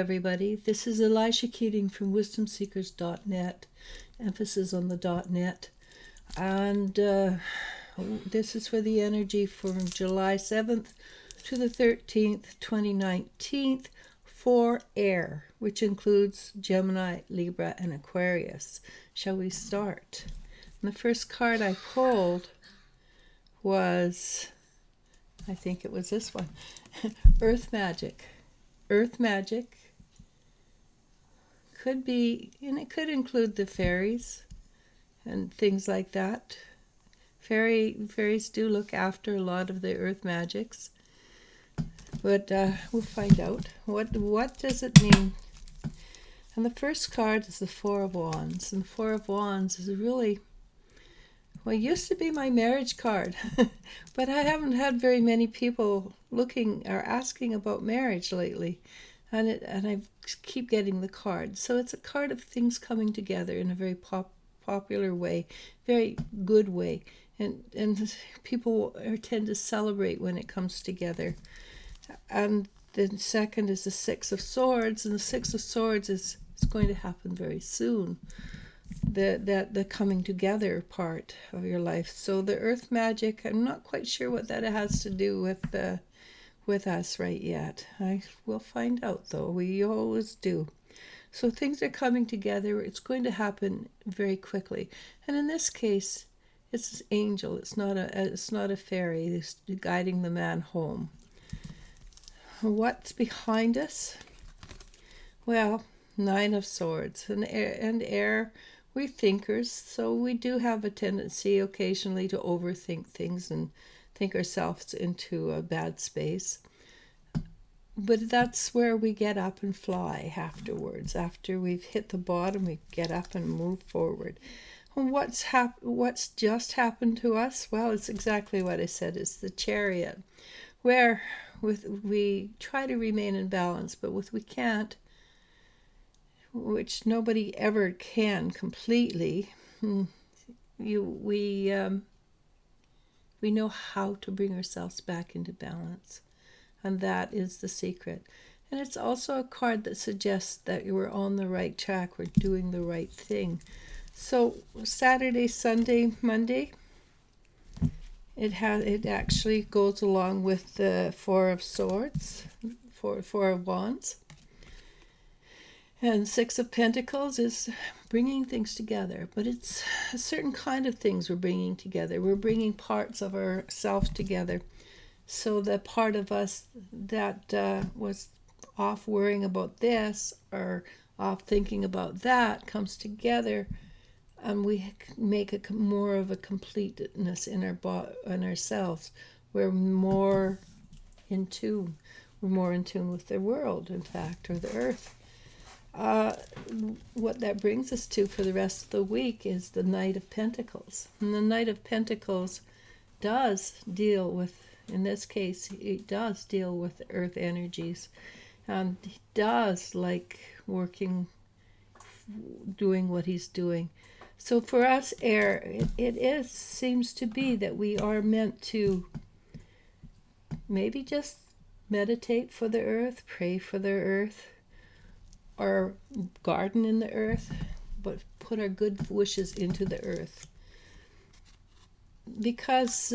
everybody. This is Elisha Keating from wisdomseekers.net, emphasis on the .net. And this is for the energy from July 7th to the 13th, 2019, for air, which includes Gemini, Libra, and Aquarius. Shall we start? And the first card I pulled was, I think it was this one, Earth Magic. Earth Magic could be, and it could include the fairies and things like that. Fairies do look after a lot of the earth magics, but we'll find out. What does it mean? And the first card is the Four of Wands, and the Four of Wands is really, well, it used to be my marriage card, but I haven't had very many people looking or asking about marriage lately, and I keep getting the card. So it's a card of things coming together in a very popular way, very good way, and people tend to celebrate when it comes together. And then second is the Six of Swords, and the Six of Swords is going to happen very soon. The coming together part of your life. So the earth magic, I'm not quite sure what that has to do with us right yet. I will find out, though. We always do. So things are coming together. It's going to happen very quickly. And in this case, it's an angel. It's not a fairy. It's guiding the man home. What's behind us? Well, Nine of Swords and air. We're thinkers, so we do have a tendency occasionally to overthink things and think ourselves into a bad space. But that's where we get up and fly afterwards. After we've hit the bottom, we get up and move forward. And what's just happened to us? Well, it's exactly what I said. It's the Chariot, where we try to remain in balance, but we can't, which nobody ever can completely. We know how to bring ourselves back into balance, and that is the secret. And it's also a card that suggests that we're on the right track, we're doing the right thing. So Saturday, Sunday, Monday, it actually goes along with the Four of Swords, Four of Wands. And Six of Pentacles is bringing things together, but it's a certain kind of things we're bringing together. We're bringing parts of ourselves together. So the part of us that was off worrying about this or off thinking about that comes together, and we make more of a completeness in ourselves. We're more in tune. We're more in tune with the world, in fact, or the earth. What that brings us to for the rest of the week is the Knight of Pentacles. And the Knight of Pentacles does deal with, in this case, it does deal with earth energies. And he does like working, doing what he's doing. So for us, air, it seems to be that we are meant to maybe just meditate for the earth, pray for the earth, or garden in the earth, but put our good wishes into the earth. Because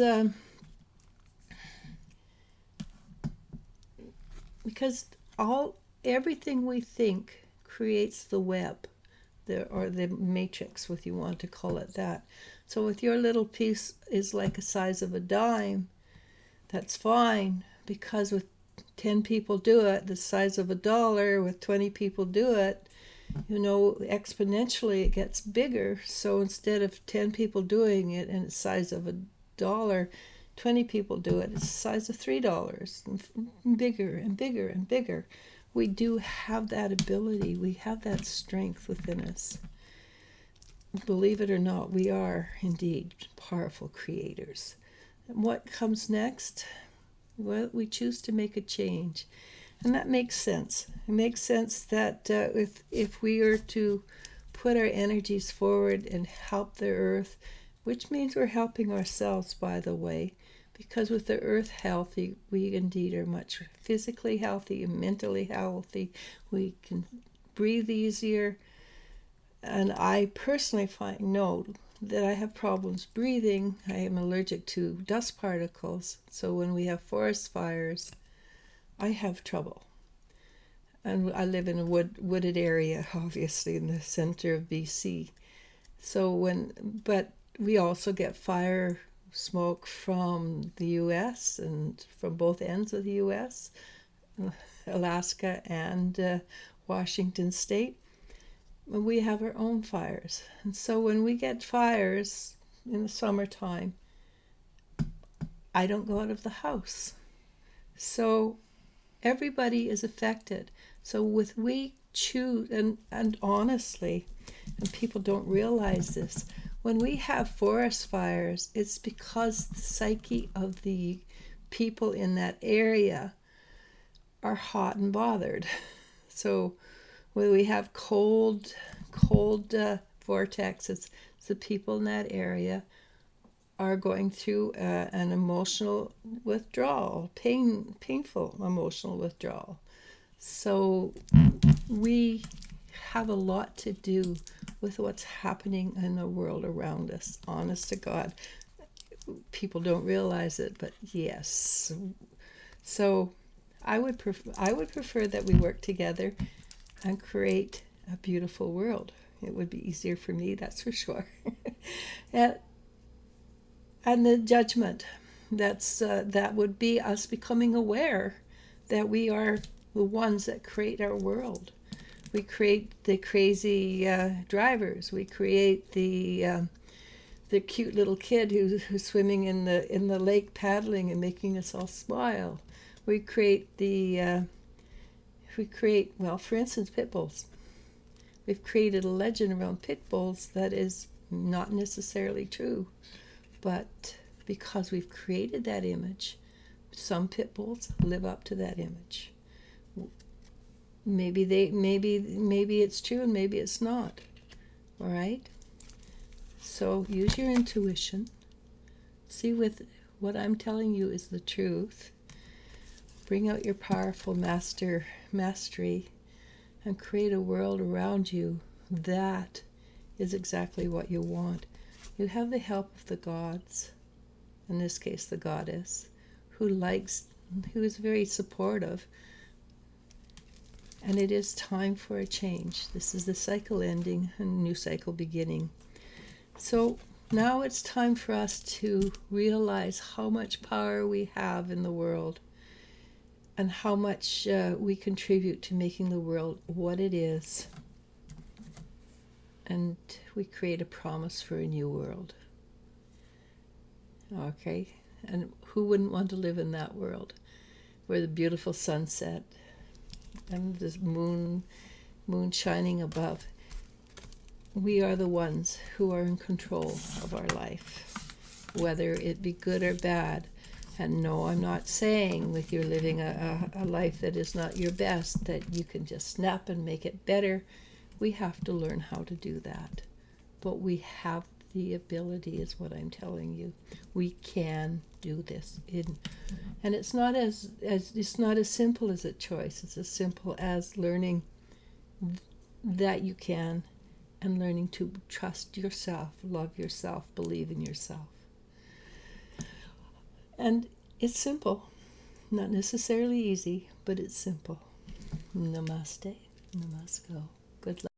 everything we think creates the web, or the matrix, if you want to call it that. So if your little piece is like the size of a dime, that's fine, because with 10 people do it, the size of $1, with 20 people do it, exponentially it gets bigger. So instead of 10 people doing it and it's the size of $1, 20 people do it, it's the size of $3, and bigger and bigger and bigger. We do have that ability. We have that strength within us. Believe it or not, we are indeed powerful creators. And what comes next? Well, we choose to make a change. And that makes sense. It makes sense that if we are to put our energies forward and help the earth, which means we're helping ourselves, by the way, because with the earth healthy, we indeed are much physically healthy and mentally healthy. We can breathe easier. And I personally know that I have problems breathing. I am allergic to dust particles. So when we have forest fires, I have trouble. And I live in a wooded area, obviously, in the center of BC. But we also get fire smoke from the U.S. and from both ends of the U.S., Alaska and Washington State. We have our own fires. And so when we get fires in the summertime, I don't go out of the house. So everybody is affected. So we choose, and honestly, and people don't realize this, when we have forest fires, it's because the psyche of the people in that area are hot and bothered. So when we have cold vortexes, the people in that area are going through an emotional withdrawal, painful emotional withdrawal. So we have a lot to do with what's happening in the world around us. Honest to God, people don't realize it, but yes. So I would prefer that we work together and create a beautiful world. It would be easier for me, that's for sure. and the judgment, that would be us becoming aware that we are the ones that create our world. We create the crazy drivers. We create the cute little kid who's swimming in the lake paddling and making us all smile. We create well, for instance, pit bulls. We've created a legend around pit bulls that is not necessarily true, but because we've created that image, some pit bulls live up to that image. Maybe it's true and maybe it's not. All right? So use your intuition. See with what I'm telling you is the truth. Bring out your powerful mastery and create a world around you that is exactly what you want. You have the help of the gods, in this case the goddess, who is very supportive. And it is time for a change. This is the cycle ending and a new cycle beginning. So now it's time for us to realize how much power we have in the world and how much we contribute to making the world what it is. And we create a promise for a new world. Okay? And who wouldn't want to live in that world where the beautiful sunset and the moon shining above? We are the ones who are in control of our life, whether it be good or bad. And no, I'm not saying with you living a life that is not your best that you can just snap and make it better. We have to learn how to do that. But we have the ability, is what I'm telling you. We can do this. And it's not as simple as a choice. It's as simple as learning that you can, and learning to trust yourself, love yourself, believe in yourself. And it's simple. Not necessarily easy, but it's simple. Namaste. Namasko. Good luck.